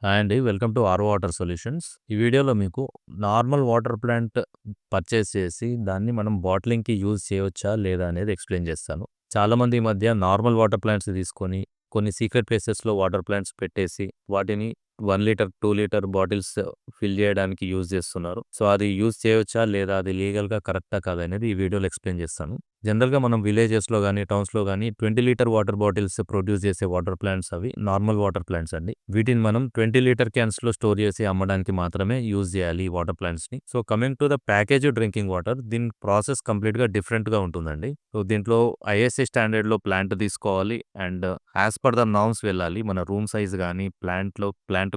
Hi అండి. Welcome to our water solutions. ఈ వీడియోలో మీకు నార్మల్ వాటర్ ప్లాంట్ పర్చేస్ చేసి దాన్ని మనం బాటిలింగ్‌కి యూజ్ చేయవచ్చా? లేదా? అనేది ఎక్స్‌ప్లెయిన్ చేస్తాను. చాలామంది ఈ మధ్య నార్మల్ వాటర్ ప్లాంట్స్ తీసుకొని కొన్ని సీక్రెట్ ప్లేసెస్‌లో వాటర్ ప్లాంట్స్ పెట్టేసి వాటిని 1 లీటర్, 2 లీటర్ బాటిల్స్ ఫిల్ చేయడానికి యూజ్ చేస్తున్నారు. సో, అది యూజ్ చేయవచ్చా? లేదా? అది లీగల్‌గా కరెక్టా? కాదా? అనేది ఈ వీడియోలో ఎక్స్‌ప్లెయిన్ చేస్తాను. జనరల్‌గా మనం విలేజెస్‌లో గానీ, టౌన్స్‌లో గానీ 20 లీటర్ వాటర్ బాటిల్స్ ప్రొడ్యూస్ చేసే వాటర్ ప్లాంట్స్ అవి నార్మల్ వాటర్ ప్లాంట్స్ అండి. వీటిని మనం 20 లీటర్ క్యాన్స్‌లో స్టోర్ చేసి అమ్మడానికి మాత్రమే యూజ్ చేయాలి ఈ వాటర్ ప్లాంట్స్‌ని. So, coming to the packaged drinking water, దీని ప్రాసెస్ కంప్లీట్‌గా డిఫరెంట్‌గా ఉంటుందండి. సో, దీంట్లో ఐఎస్ఐ స్టాండర్డ్‌లో ప్లాంట్ తీసుకోవాలి and as per the norms వెళ్ళాలి. మన రూమ్ సైజ్ గానీ, ప్లాంట్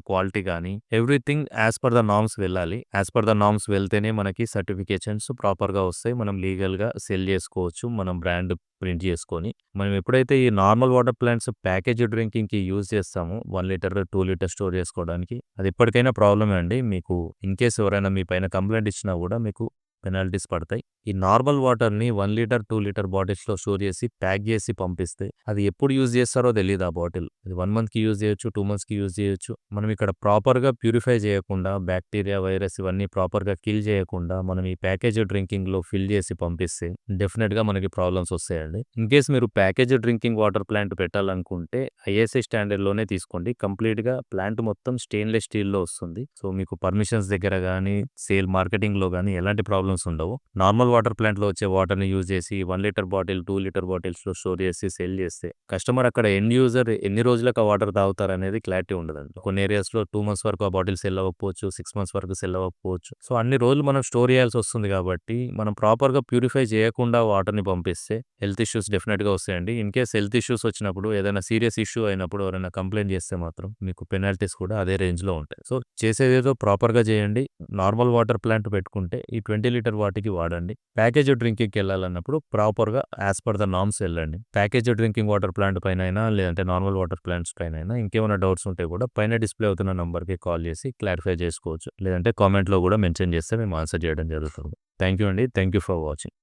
క్వాలిటీ గానీ everything as per the norms వెళ్ళాలి. యాస్ పర్ ద నార్మ్స్ వెళ్తేనే మనకి సర్టిఫికేషన్స్ ప్రాపర్‌గా వస్తాయి. మనం లీగల్‌గా సెల్ చేసుకోవచ్చు. మనం బ్రాండ్ ప్రింట్ చేసుకొని. మనం ఎప్పుడైతే ఈ నార్మల్ వాటర్ ప్లాంట్స్ ప్యాకేజ్డ్ డ్రింకింగ్‌కి యూజ్ చేస్తామో 1 లీటర్, 2 లీటర్ స్టోర్ చేసుకోవడానికి, అది ఎప్పటికైనా ప్రాబ్లమే అండి. మీకు ఇన్‌కేస్ ఎవరైనా మీ పైన కంప్లెయింట్ ఇచ్చినా కూడా మీకు పెనాల్టీస్ పడతాయి. ఈ నార్మల్ వాటర్‌ని 1 లీటర్, 2 లీటర్ బాటిల్స్‌లో స్టోర్ చేసి, ప్యాక్ చేసి పంపిస్తే అది ఎప్పుడు యూజ్ చేస్తారో తెలీదు ఆ బాటిల్. అది 1 మంత్‌కి యూజ్ చేయొచ్చు, 2 మంత్స్‌కి యూజ్ చేయొచ్చు. మనం ఇక్కడ ప్రాపర్‌గా ప్యూరిఫై చేయకుండా, బాక్టీరియా, వైరస్ ఇవన్నీ ప్రాపర్‌గా కిల్ చేయకుండా మనం ఈ ప్యాకేజ్డ్ డ్రింకింగ్‌లో ఫిల్ చేసి పంపిస్తే డెఫినిట్‌గా మనకి ప్రాబ్లమ్స్ వస్తాయండి. ఇన్‌కేస్ మీరు ప్యాకేజ్డ్ డ్రింకింగ్ వాటర్ ప్లాంట్ పెట్టాలనుకుంటే ఐఎస్ఐ స్టాండర్డ్‌లోనే తీసుకోండి. కంప్లీట్‌గా ప్లాంట్ మొత్తం స్టెయిన్‌లెస్ స్టీల్‌లో వస్తుంది. సో, మీకు పర్మిషన్స్ దగ్గర గానీ, మార్కెటింగ్‌లో గానీ ఎలాంటి ప్రాబ్లమ్స్ ఉండవు. నార్మల్ వాటర్ ప్లాంట్‌లో వచ్చే వాటర్‌ని యూజ్ చేసి 1 లీటర్ బాటిల్, 2 లీటర్ బాటిల్స్‌లో స్టోర్ చేసి సెల్ చేస్తే కస్టమర్ అక్కడ ఎండ్ యూజర్ ఎన్ని రోజులకు ఆ వాటర్ తాగుతారనేది క్లారిటీ ఉండదండి. కొన్ని ఏరియాస్‌లో 2 మంత్స్ వరకు ఆ బాటిల్ సెల్ అవ్వకపోవచ్చు. 6 మంత్స్ వరకు సెల్ అవ్వకపోవచ్చు. సో, అన్ని రోజులు మనం స్టోర్ చేయాల్సి వస్తుంది కాబట్టి మనం ప్రాపర్‌గా ప్యూరిఫై చేయకుండా వాటర్‌ని పంపిస్తే హెల్త్ ఇష్యూస్ డెఫినిట్‌గా వస్తాయండి. ఇన్‌కేస్ హెల్త్ ఇష్యూస్ వచ్చినప్పుడు, ఏదైనా సీరియస్ ఇష్యూ అయినప్పుడు ఎవరైనా కంప్లెయింట్ చేస్తే మాత్రం మీకు పెనాల్టీస్ కూడా అదే రేంజ్‌లో ఉంటాయి. సో, చేసేదేదో ప్రాపర్‌గా చేయండి. నార్మల్ వాటర్ ప్లాంట్ పెట్టుకుంటే ఈ 20 లీటర్ వాటికి వాడండి. ప్యాకేజ్డ్ డ్రింకింగ్‌కెళ్ళాలన్నప్పుడు ప్రాపర్‌గా యాస్ పర్ ద నార్మ్స్ వెళ్ళండి. ప్యాకేజ్డ్ డ్రింకింగ్ వాటర్ ప్లాంట్ పైనైనా, లేదంటే నార్మల్ వాటర్ ప్లాంట్స్ పైనైనా ఇంకేమైనా డౌట్స్ ఉంటే కూడా పైన డిస్‌ప్లే అవుతున్న నంబర్‌కి కాల్ చేసి క్లారిఫై చేసుకోవచ్చు. లేదంటే కామెంట్‌లో కూడా మెన్షన్ చేస్తే మేము ఆన్సర్ చేయడం జరుగుతుంది. థాంక్ యూ అండి. Thank you for watching.